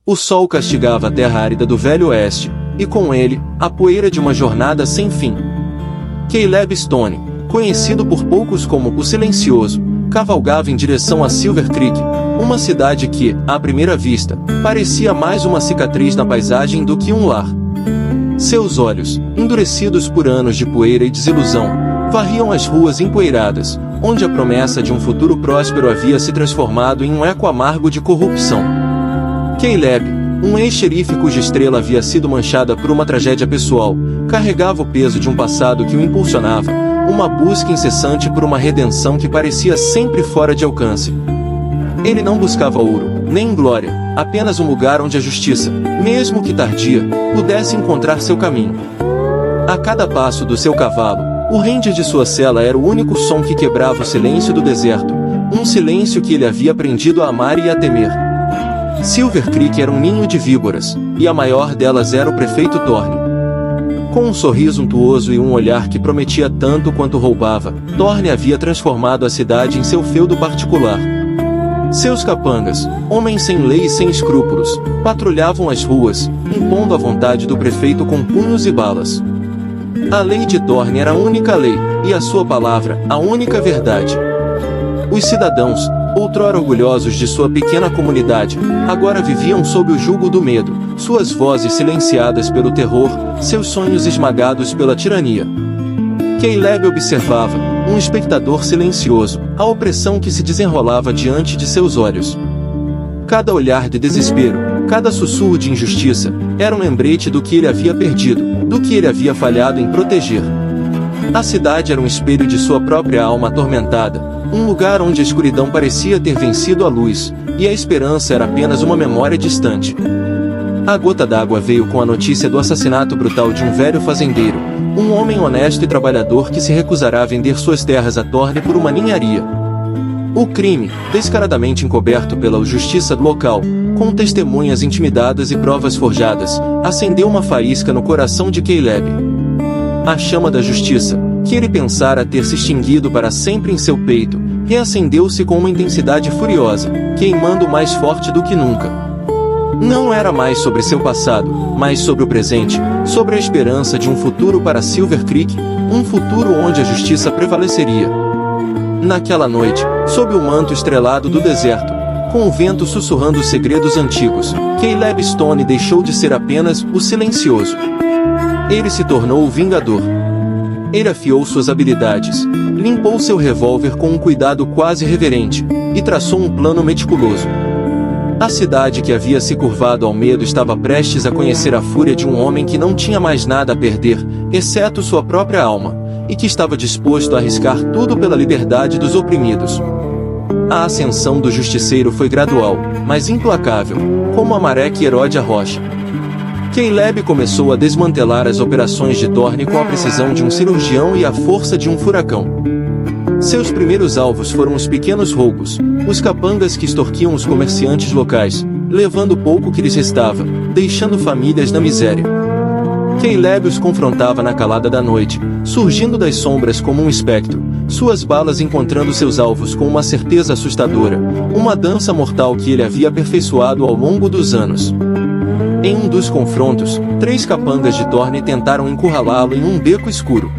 O sol castigava a terra árida do Velho Oeste, e com ele, a poeira de uma jornada sem fim. Caleb Stone, conhecido por poucos como o Silencioso, cavalgava em direção a Silver Creek, uma cidade que, à primeira vista, parecia mais uma cicatriz na paisagem do que um lar. Seus olhos, endurecidos por anos de poeira e desilusão, varriam as ruas empoeiradas, onde a promessa de um futuro próspero havia se transformado em um eco amargo de corrupção. Caleb, um ex-xerife cuja estrela havia sido manchada por uma tragédia pessoal, carregava o peso de um passado que o impulsionava, uma busca incessante por uma redenção que parecia sempre fora de alcance. Ele não buscava ouro, nem glória, apenas um lugar onde a justiça, mesmo que tardia, pudesse encontrar seu caminho. A cada passo do seu cavalo, o ranger de sua cela era o único som que quebrava o silêncio do deserto, um silêncio que ele havia aprendido a amar e a temer. Silver Creek era um ninho de víboras, e a maior delas era o prefeito Thorne. Com um sorriso untuoso e um olhar que prometia tanto quanto roubava, Thorne havia transformado a cidade em seu feudo particular. Seus capangas, homens sem lei e sem escrúpulos, patrulhavam as ruas, impondo a vontade do prefeito com punhos e balas. A lei de Thorne era a única lei, e a sua palavra, a única verdade. Os cidadãos, outrora orgulhosos de sua pequena comunidade, agora viviam sob o jugo do medo, suas vozes silenciadas pelo terror, seus sonhos esmagados pela tirania. Caleb observava, um espectador silencioso, a opressão que se desenrolava diante de seus olhos. Cada olhar de desespero, cada sussurro de injustiça, era um lembrete do que ele havia perdido, do que ele havia falhado em proteger. A cidade era um espelho de sua própria alma atormentada, um lugar onde a escuridão parecia ter vencido a luz, e a esperança era apenas uma memória distante. A gota d'água veio com a notícia do assassinato brutal de um velho fazendeiro, um homem honesto e trabalhador que se recusará a vender suas terras a Thorne por uma ninharia. O crime, descaradamente encoberto pela justiça local, com testemunhas intimidadas e provas forjadas, acendeu uma faísca no coração de Caleb. A chama da justiça, que ele pensara ter se extinguido para sempre em seu peito, reacendeu-se com uma intensidade furiosa, queimando mais forte do que nunca. Não era mais sobre seu passado, mas sobre o presente, sobre a esperança de um futuro para Silver Creek, um futuro onde a justiça prevaleceria. Naquela noite, sob o manto estrelado do deserto, com o vento sussurrando os segredos antigos, Caleb Stone deixou de ser apenas o silencioso. Ele se tornou o vingador. Ele afiou suas habilidades, limpou seu revólver com um cuidado quase reverente, e traçou um plano meticuloso. A cidade que havia se curvado ao medo estava prestes a conhecer a fúria de um homem que não tinha mais nada a perder, exceto sua própria alma, e que estava disposto a arriscar tudo pela liberdade dos oprimidos. A ascensão do justiceiro foi gradual, mas implacável, como a maré que erode a rocha. Caleb começou a desmantelar as operações de Thorne com a precisão de um cirurgião e a força de um furacão. Seus primeiros alvos foram os pequenos roubos, os capangas que extorquiam os comerciantes locais, levando pouco que lhes restava, deixando famílias na miséria. Caleb os confrontava na calada da noite, surgindo das sombras como um espectro, suas balas encontrando seus alvos com uma certeza assustadora, uma dança mortal que ele havia aperfeiçoado ao longo dos anos. Em um dos confrontos, 3 capangas de Thorne tentaram encurralá-lo em um beco escuro.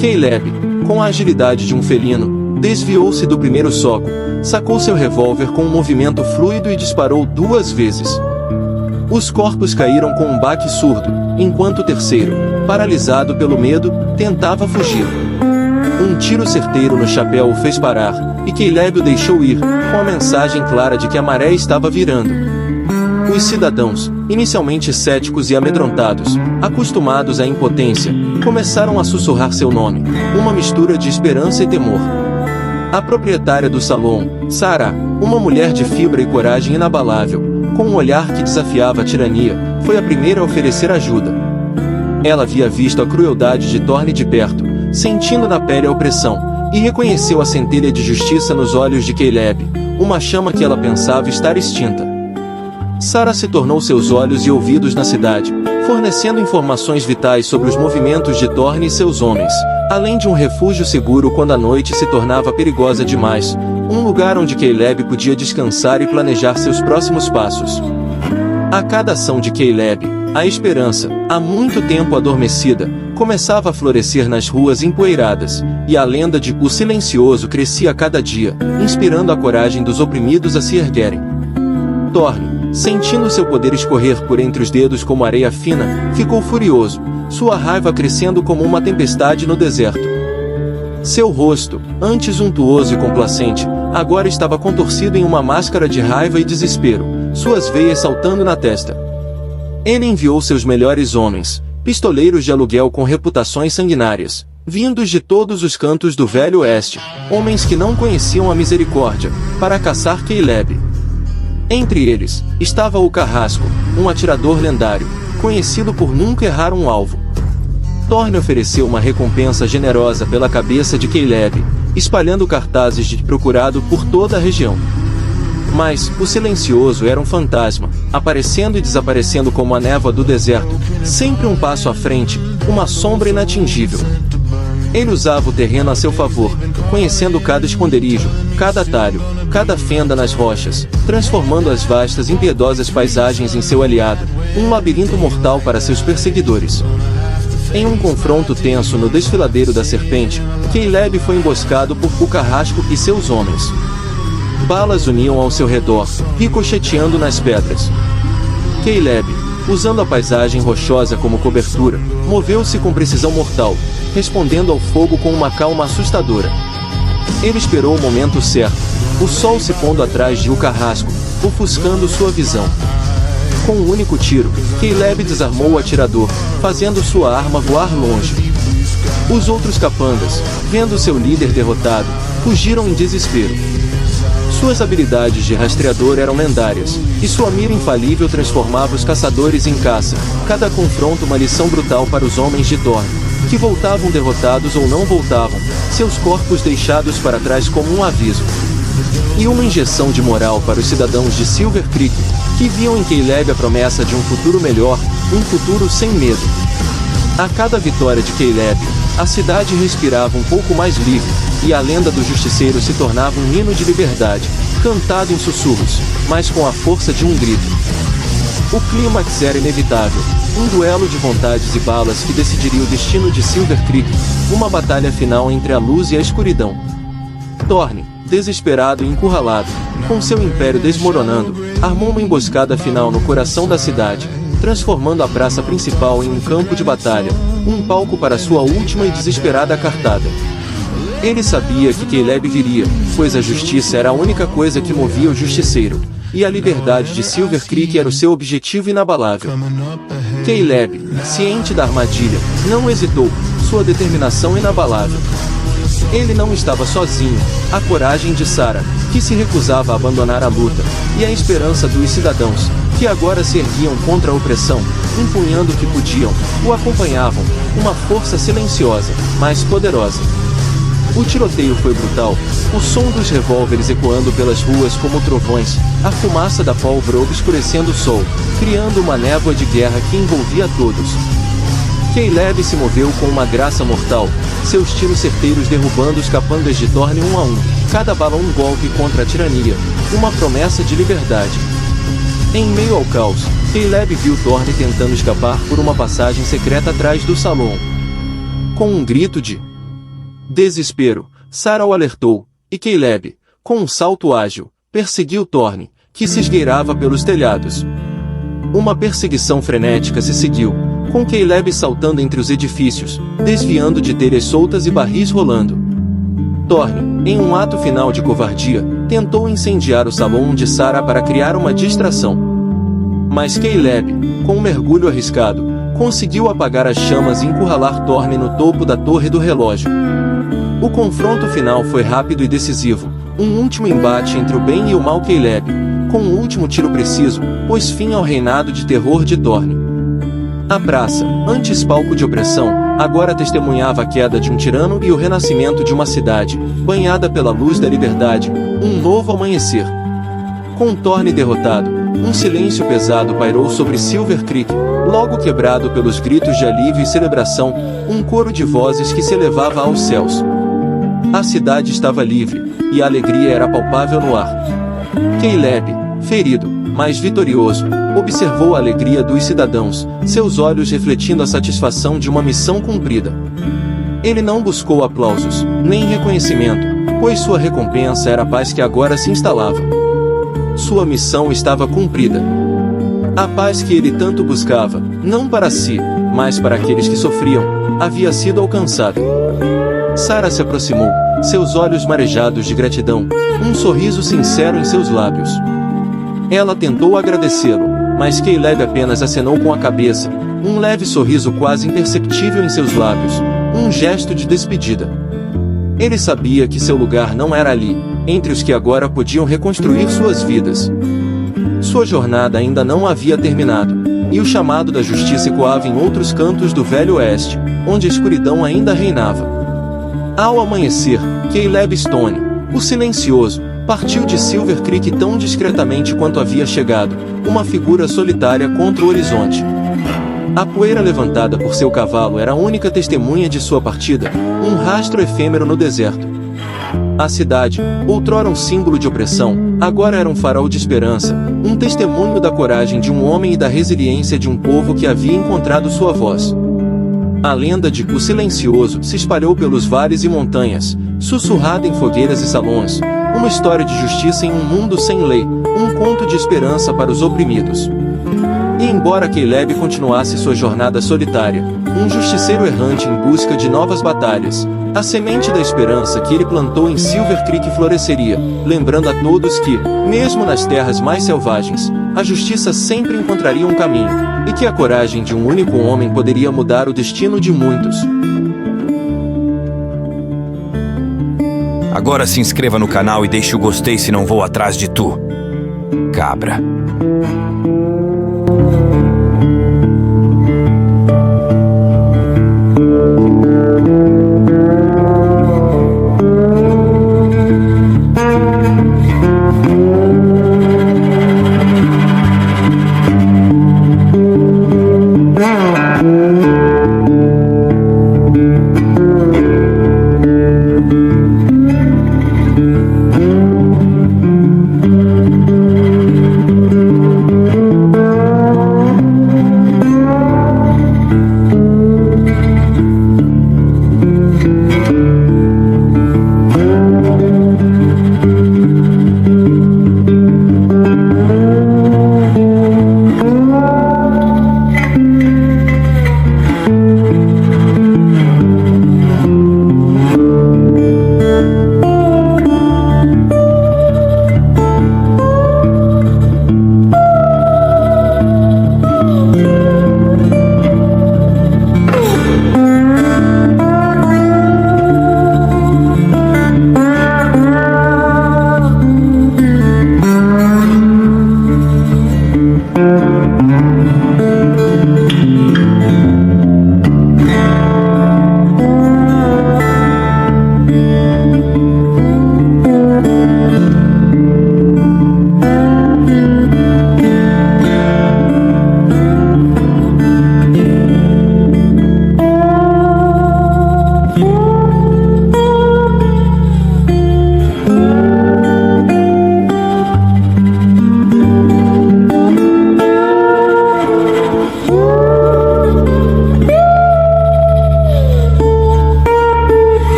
Caleb, com a agilidade de um felino, desviou-se do primeiro soco, sacou seu revólver com um movimento fluido e disparou 2 vezes. Os corpos caíram com um baque surdo, enquanto o terceiro, paralisado pelo medo, tentava fugir. Um tiro certeiro no chapéu o fez parar, e Caleb o deixou ir, com a mensagem clara de que a maré estava virando. Os cidadãos, inicialmente céticos e amedrontados, acostumados à impotência, começaram a sussurrar seu nome, uma mistura de esperança e temor. A proprietária do salão, Sarah, uma mulher de fibra e coragem inabalável, com um olhar que desafiava a tirania, foi a primeira a oferecer ajuda. Ela havia visto a crueldade de Thorne de perto, sentindo na pele a opressão, e reconheceu a centelha de justiça nos olhos de Caleb, uma chama que ela pensava estar extinta. Sarah se tornou seus olhos e ouvidos na cidade, fornecendo informações vitais sobre os movimentos de Thorne e seus homens, além de um refúgio seguro quando a noite se tornava perigosa demais, um lugar onde Caleb podia descansar e planejar seus próximos passos. A cada ação de Caleb, a esperança, há muito tempo adormecida, começava a florescer nas ruas empoeiradas, e a lenda de O Silencioso crescia a cada dia, inspirando a coragem dos oprimidos a se erguerem. Thorne, sentindo seu poder escorrer por entre os dedos como areia fina, ficou furioso, sua raiva crescendo como uma tempestade no deserto. Seu rosto, antes untuoso e complacente, agora estava contorcido em uma máscara de raiva e desespero, suas veias saltando na testa. Ele enviou seus melhores homens, pistoleiros de aluguel com reputações sanguinárias, vindos de todos os cantos do Velho Oeste, homens que não conheciam a misericórdia, para caçar Caleb. Entre eles, estava o Carrasco, um atirador lendário, conhecido por nunca errar um alvo. Thorne ofereceu uma recompensa generosa pela cabeça de Caleb, espalhando cartazes de procurado por toda a região. Mas, o Silencioso era um fantasma, aparecendo e desaparecendo como a névoa do deserto, sempre um passo à frente, uma sombra inatingível. Ele usava o terreno a seu favor, conhecendo cada esconderijo, cada atalho, cada fenda nas rochas, transformando as vastas e impiedosas paisagens em seu aliado, um labirinto mortal para seus perseguidores. Em um confronto tenso no desfiladeiro da Serpente, Caleb foi emboscado por O Carrasco e seus homens. Balas uniam ao seu redor, ricocheteando nas pedras. Caleb, usando a paisagem rochosa como cobertura, moveu-se com precisão mortal, respondendo ao fogo com uma calma assustadora. Ele esperou o momento certo, o sol se pondo atrás de O Carrasco, ofuscando sua visão. Com um único tiro, Caleb desarmou o atirador, fazendo sua arma voar longe. Os outros capangas, vendo seu líder derrotado, fugiram em desespero. Suas habilidades de rastreador eram lendárias, e sua mira infalível transformava os caçadores em caça, cada confronto uma lição brutal para os homens de Thorne, que voltavam derrotados ou não voltavam, seus corpos deixados para trás como um aviso. E uma injeção de moral para os cidadãos de Silver Creek, que viam em Caleb a promessa de um futuro melhor, um futuro sem medo. A cada vitória de Caleb, a cidade respirava um pouco mais livre, e a lenda do justiceiro se tornava um hino de liberdade, cantado em sussurros, mas com a força de um grito. O clímax era inevitável, um duelo de vontades e balas que decidiria o destino de Silver Creek, uma batalha final entre a luz e a escuridão. Thorne, desesperado e encurralado, com seu império desmoronando, armou uma emboscada final no coração da cidade, transformando a praça principal em um campo de batalha, um palco para sua última e desesperada cartada. Ele sabia que Caleb viria, pois a justiça era a única coisa que movia o justiceiro, e a liberdade de Silver Creek era o seu objetivo inabalável. Caleb, ciente da armadilha, não hesitou, sua determinação inabalável. Ele não estava sozinho, a coragem de Sarah, que se recusava a abandonar a luta, e a esperança dos cidadãos, que agora se erguiam contra a opressão, empunhando o que podiam, o acompanhavam, uma força silenciosa, mas poderosa. O tiroteio foi brutal, o som dos revólveres ecoando pelas ruas como trovões, a fumaça da pólvora obscurecendo o sol, criando uma névoa de guerra que envolvia todos. Caleb se moveu com uma graça mortal, seus tiros certeiros derrubando os capangas de Thorne um a um, cada bala um golpe contra a tirania, uma promessa de liberdade. Em meio ao caos, Caleb viu Thorne tentando escapar por uma passagem secreta atrás do salão. Com um grito de desespero, Sarah o alertou, e Caleb, com um salto ágil, perseguiu Thorne, que se esgueirava pelos telhados. Uma perseguição frenética se seguiu, com Caleb saltando entre os edifícios, desviando de telhas soltas e barris rolando. Thorne, em um ato final de covardia, tentou incendiar o salão de Sarah para criar uma distração. Mas Caleb, com um mergulho arriscado, conseguiu apagar as chamas e encurralar Thorne no topo da torre do relógio. O confronto final foi rápido e decisivo, um último embate entre o bem e o mal. Caleb, com um último tiro preciso, pôs fim ao reinado de terror de Thorne. A praça, antes palco de opressão, agora testemunhava a queda de um tirano e o renascimento de uma cidade, banhada pela luz da liberdade, um novo amanhecer. Com Thorne derrotado, um silêncio pesado pairou sobre Silver Creek, logo quebrado pelos gritos de alívio e celebração, um coro de vozes que se elevava aos céus. A cidade estava livre, e a alegria era palpável no ar. Caleb, ferido, mas vitorioso, observou a alegria dos cidadãos, seus olhos refletindo a satisfação de uma missão cumprida. Ele não buscou aplausos, nem reconhecimento, pois sua recompensa era a paz que agora se instalava. Sua missão estava cumprida. A paz que ele tanto buscava, não para si, mas para aqueles que sofriam, havia sido alcançada. Sara se aproximou, seus olhos marejados de gratidão, um sorriso sincero em seus lábios. Ela tentou agradecê-lo, mas Caleb apenas acenou com a cabeça, um leve sorriso quase imperceptível em seus lábios, um gesto de despedida. Ele sabia que seu lugar não era ali, entre os que agora podiam reconstruir suas vidas. Sua jornada ainda não havia terminado, e o chamado da justiça ecoava em outros cantos do Velho Oeste, onde a escuridão ainda reinava. Ao amanhecer, Caleb Stone, o silencioso, partiu de Silver Creek tão discretamente quanto havia chegado, uma figura solitária contra o horizonte. A poeira levantada por seu cavalo era a única testemunha de sua partida, um rastro efêmero no deserto. A cidade, outrora um símbolo de opressão, agora era um farol de esperança, um testemunho da coragem de um homem e da resiliência de um povo que havia encontrado sua voz. A lenda de O Silencioso se espalhou pelos vales e montanhas, sussurrada em fogueiras e salões, uma história de justiça em um mundo sem lei, um conto de esperança para os oprimidos. E embora Caleb continuasse sua jornada solitária, um justiceiro errante em busca de novas batalhas, a semente da esperança que ele plantou em Silver Creek floresceria, lembrando a todos que, mesmo nas terras mais selvagens, a justiça sempre encontraria um caminho, e que a coragem de um único homem poderia mudar o destino de muitos. Agora se inscreva no canal e deixe o gostei se não vou atrás de tu, cabra.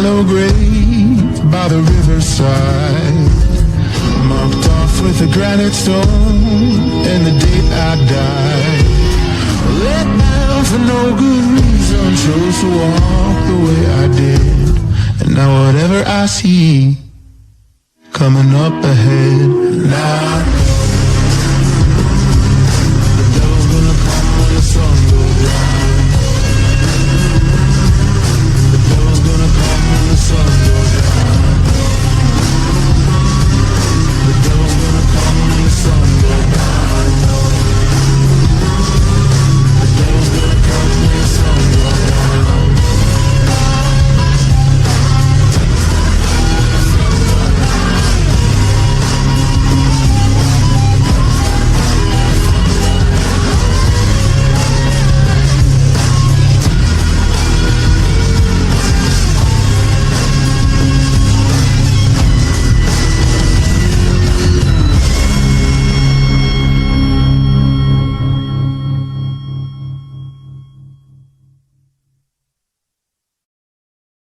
shallow grave by the riverside, marked off with a granite stone and the date I died. Let down for no good reason, chose to walk the way I did. And now whatever I see coming up ahead, now